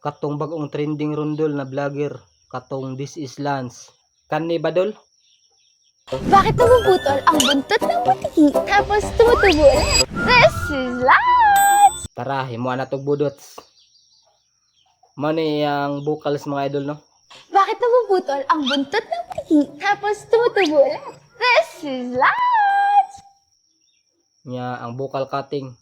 katong bagong trending rundol na vlogger katong This is Lance. Kani Badol? Bakit namumutol ang buntot ng butiki tapos tumutubo ulit? This is Lance! Tara, himuan na tog budots. Mani ang vocals mga idol, no? Bakit namumutol ang buntot ng butiki tapos tumutubo ulit? This is Lance! Nya ang vocal cutting.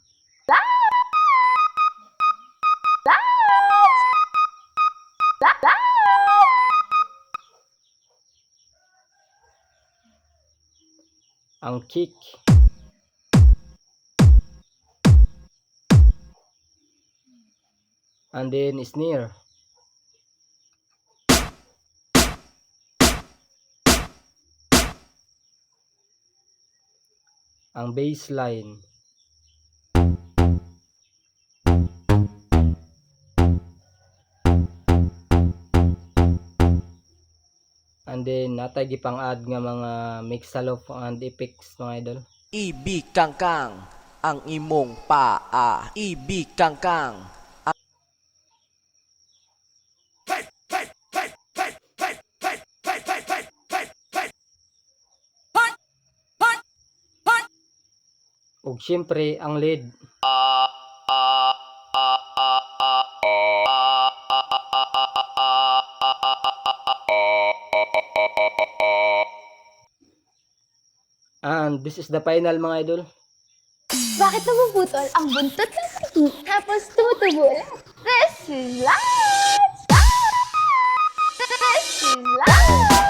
Ang kick. And then snare. Ang bass line. And then natay gipang-add nga mga mixalof and effects mga idol. Ibig kangkang ang imong paa. Ibig kangkang. Ug syempre ang lead. And this is the final mga idol. Bakit namumutol ang buntot ng butiki tapos tumutubo ulit? This is Lance! This is Lance!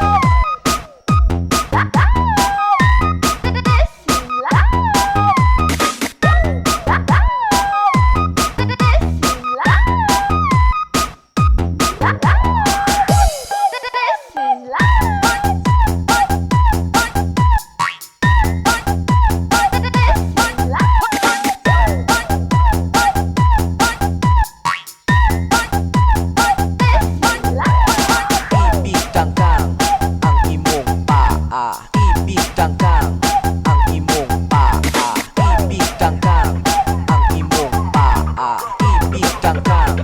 Ibig kangkang ang imong paa. Ibig kangkang ang imong paa. Ibig kangkang ang imong paa. Ibig kangkang